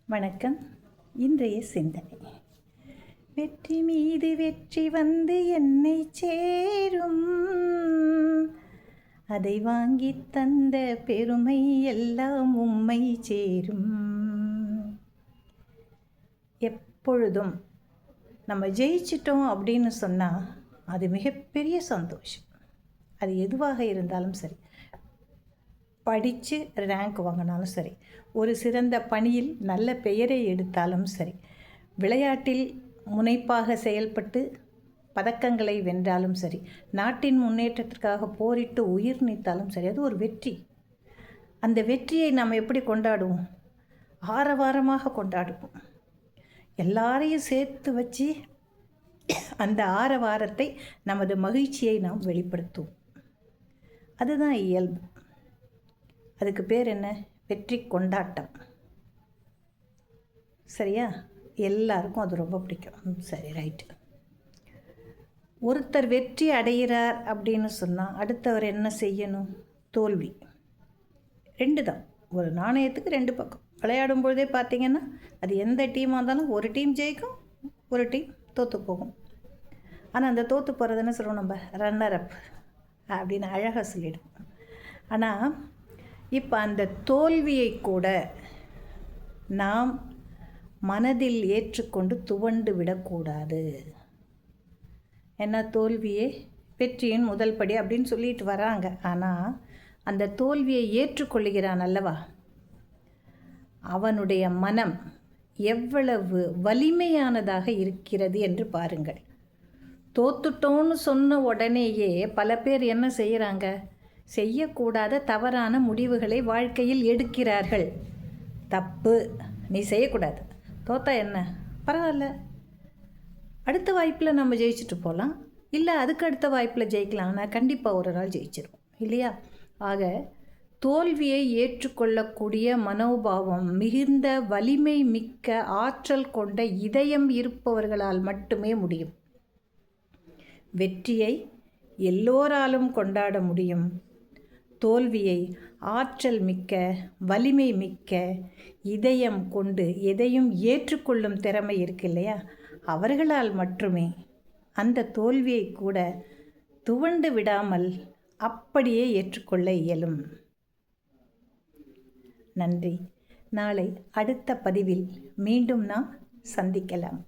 வணக்கம். இன்றைய சிந்தனை: வெற்றி மீது வெற்றி வந்து என்னை சேரும், அதை வாங்கி தந்த பெருமை எல்லாம் உம்மை சேரும். எப்பொழுதும் நம்ம ஜெயிச்சிட்டோம் அப்படின்னு சொன்னால் அது மிகப்பெரிய சந்தோஷம். அது எதுவாக இருந்தாலும் சரி, படித்து ரேங்க் வாங்கினாலும் சரி, ஒரு சிறந்த பணியில் நல்ல பெயரை எடுத்தாலும் சரி, விளையாட்டில் முனைப்பாக செயல்பட்டு பதக்கங்களை வென்றாலும் சரி, நாட்டின் முன்னேற்றத்திற்காக போரிட்டு உயிர் நீத்தாலும் சரி, அது ஒரு வெற்றி. அந்த வெற்றியை நாம் எப்படி கொண்டாடுவோம்? ஆரவாரமாக கொண்டாடுவோம். எல்லாரையும் சேர்த்து வச்சு அந்த ஆரவாரத்தை, நமது மகிழ்ச்சியை நாம் வெளிப்படுத்துவோம். அதுதான் இயல்பு. அதுக்கு பேர் என்ன? வெற்றி கொண்டாட்டம். சரியா? எல்லாருக்கும் அது ரொம்ப பிடிக்கும். சரி, ரைட்டு. ஒருத்தர் வெற்றி அடைகிறார் அப்படின்னு சொன்னால் அடுத்தவர் என்ன செய்யணும்? தோல்வி. ரெண்டு தான். ஒரு நாணயத்துக்கு ரெண்டு பக்கம். விளையாடும் பொழுதே பார்த்திங்கன்னா அது எந்த டீமாக இருந்தாலும் ஒரு டீம் ஜெயிக்கும், ஒரு டீம் தோற்று போகும். ஆனால் அந்த தோற்று போகிறது என்ன சொல்லுவோம்? நம்ம ரன்னர் அப் அப்படின்னு அழகாக சொல்லிடுவோம். ஆனால் இப்போ அந்த தோல்வியை கூட நாம் மனதில் ஏற்றுக்கொண்டு துவண்டு விடக்கூடாது. ஏன்னா தோல்வியே வெற்றியின் முதல் படி அப்படின்னு சொல்லிட்டு வராங்க. ஆனால் அந்த தோல்வியை ஏற்றுக்கொள்கிறான் அல்லவா, அவனுடைய மனம் எவ்வளவு வலிமையானதாக இருக்கிறது என்று பாருங்கள். தோத்துட்டோன்னு சொன்ன உடனேயே பல பேர் என்ன செய்கிறாங்க? செய்யக்கூடாத தவறான முடிவுகளை வாழ்க்கையில் எடுக்கிறார்கள். தப்பு, நீ செய்யக்கூடாது. தோத்தா என்ன, பரவாயில்ல, அடுத்த வாய்ப்பில் நம்ம ஜெயிச்சுட்டு போகலாம், இல்லை அதுக்கு அடுத்த வாய்ப்பில் ஜெயிக்கலாம். ஆனால் கண்டிப்பாக ஒரு நாள் ஜெயிச்சிடும் இல்லையா? ஆக தோல்வியை ஏற்றுக்கொள்ளக்கூடிய மனோபாவம் மிகுந்த வலிமை மிக்க ஆற்றல் கொண்ட இதயம் இருப்பவர்களால் மட்டுமே முடியும். வெற்றியை எல்லோராலும் கொண்டாட முடியும். தோல்வியை ஆற்றல் மிக்க, வலிமை மிக்க, இதயம் கொண்டு எதையும் ஏற்றுக்கொள்ளும் திறமை இருக்கு இல்லையா, அவர்களால் மட்டுமே அந்த தோல்வியை கூட துவண்டு விடாமல் அப்படியே ஏற்றுக்கொள்ள இயலும். நன்றி. நாளை அடுத்த பதிவில் மீண்டும் நாம் சந்திக்கலாம்.